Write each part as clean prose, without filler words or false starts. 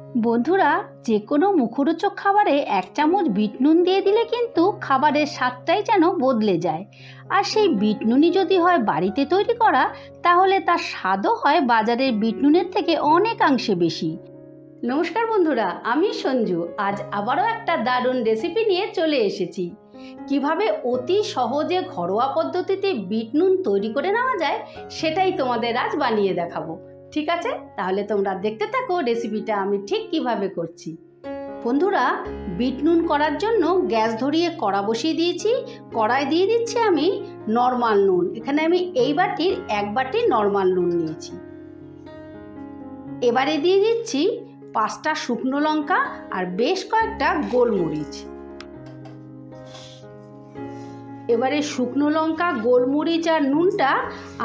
বন্ধুরা, যে কোনো মুখরোচক খাবারে 1 চামচ বিট নুন দিয়ে দিলে কিন্তু খাবারের স্বাদটাই যেন বদলে যায়। আর সেই বিট নুনই যদি হয় বাড়িতে তৈরি করা, তাহলে তার স্বাদও হয় বাজারের বিট নুনের থেকে অনেকাংশে বেশি। নমস্কার বন্ধুরা, আমি সঞ্জু। আজ আবারও একটা দারুণ রেসিপি নিয়ে চলে এসেছি। কিভাবে অতি সহজে ঘরোয়া পদ্ধতিতে বিট নুন তৈরি করে নেওয়া যায়, সেটাই তোমাদের আজ বানিয়ে দেখাবো। ঠিক আছে, তাহলে তোমরা দেখতে থাকো রেসিপিটা আমি ঠিক কিভাবে করছি। বন্ধুরা, বিট নুন করার জন্য গ্যাস ধরিয়ে কড়া বসিয়ে দিয়েছি। কড়ায় দিয়ে দিচ্ছি আমি নর্মাল নুন। এখানে আমি এই বাটির 1 বাটি নর্মাল নুন নিয়েছি। এবারে দিয়ে দিচ্ছি 5টা শুকনো লঙ্কা আর বেশ কয়েকটা গোলমরিচ। এবারে শুকনো লঙ্কা, গোলমরিচ আর নুনটা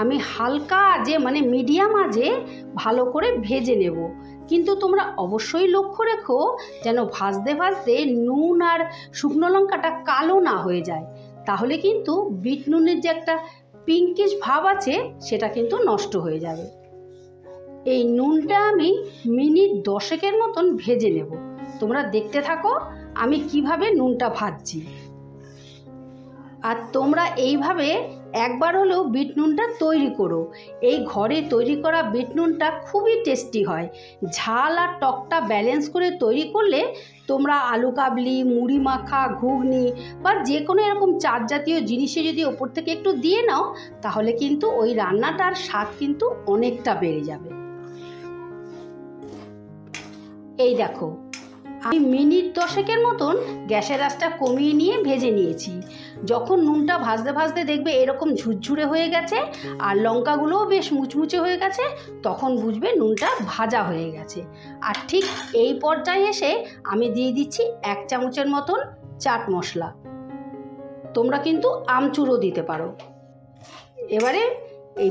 আমি হালকা আঁচে মানে মিডিয়াম আঁচে ভালো করে ভেজে নেব। কিন্তু তোমরা অবশ্যই লক্ষ্য রেখো যেন ভাজতে ভাজতে নুন আর শুকনো লঙ্কাটা কালো না হয়ে যায়, তাহলে কিন্তু বিট নুনের যে একটা পিঙ্কিশ ভাব আছে সেটা কিন্তু নষ্ট হয়ে যাবে। এই নুনটা আমি মিনিট 10 মতন ভেজে নেব। তোমরা দেখতে থাকো আমি কিভাবে নুনটা ভাজছি। আর তোমরা এইভাবে একবার হলেও বিট নুনটা তৈরি করো। এই ঘরে তৈরি করা বিট নুনটা খুবই টেস্টি হয়। ঝাল আর টকটা ব্যালেন্স করে তৈরি করলে তোমরা আলু কাবলি, মুড়ি মাখা, ঘুগনি বা যে কোনো এরকম চাট জাতীয় জিনিসে যদি ওপর থেকে একটু দিয়ে নাও, তাহলে কিন্তু ওই রান্নাটার স্বাদ কিন্তু অনেকটা বেড়ে যাবে। এই দেখো, আমি মিনিট 10 মতন গ্যাসের আঁচটা কমিয়ে নিয়ে ভেজে নিয়েছি। যখন নুনটা ভাজতে ভাজতে দেখবে এরকম ঝুরঝুরে হয়ে গেছে আর লঙ্কাগুলোও বেশ মুচমুচে হয়ে গেছে, তখন বুঝবে নুনটা ভাজা হয়ে গেছে। আর ঠিক এই পর্যায়ে এসে আমি দিয়ে দিচ্ছি 1 চামচের মতন চাট মশলা। তোমরা কিন্তু আমচুরও দিতে পারো। এবারে এই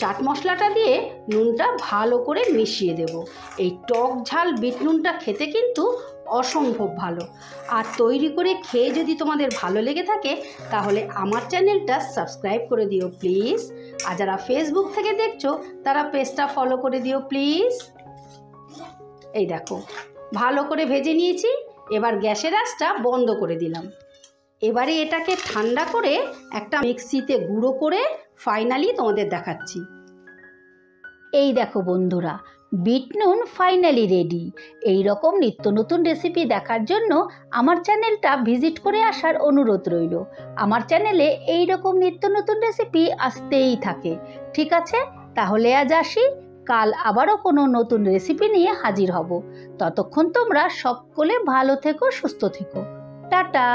চাট মশলাটা দিয়ে নুনটা ভালো করে মিশিয়ে দেব। এই টক ঝাল বিট নুনটা খেতে কিন্তু অসম্ভব ভালো। আর তৈরি করে খেয়ে যদি তোমাদের ভালো লেগে থাকে, তাহলে আমার চ্যানেলটা সাবস্ক্রাইব করে দিও প্লিজ। আর যারা ফেসবুক থেকে দেখছো তারা পেজটা ফলো করে দিও প্লিজ। এই দেখো, ভালো করে ভেজে নিয়েছি। এবার গ্যাসের আঁচটা বন্ধ করে দিলাম। এবারে এটাকে ঠান্ডা করে একটা মিক্সিতে গুঁড়ো করে ফাইনালি তোমাদের দেখাচ্ছি। এই দেখো বন্ধুরা, বিট নুন ফাইনালি রেডি। এই রকম নিত্য নতুন রেসিপি দেখার জন্য আমার চ্যানেলটা ভিজিট করে আসার অনুরোধ রইল। আমার চ্যানেলে এই রকম নিত্য নতুন রেসিপি আসতেই থাকে। ঠিক আছে, তাহলে আজ আসি। কাল আবারও কোনো নতুন রেসিপি নিয়ে হাজির হব। ততক্ষণ তোমরা সকলে ভালো থেকো, সুস্থ থেকো। টাটা।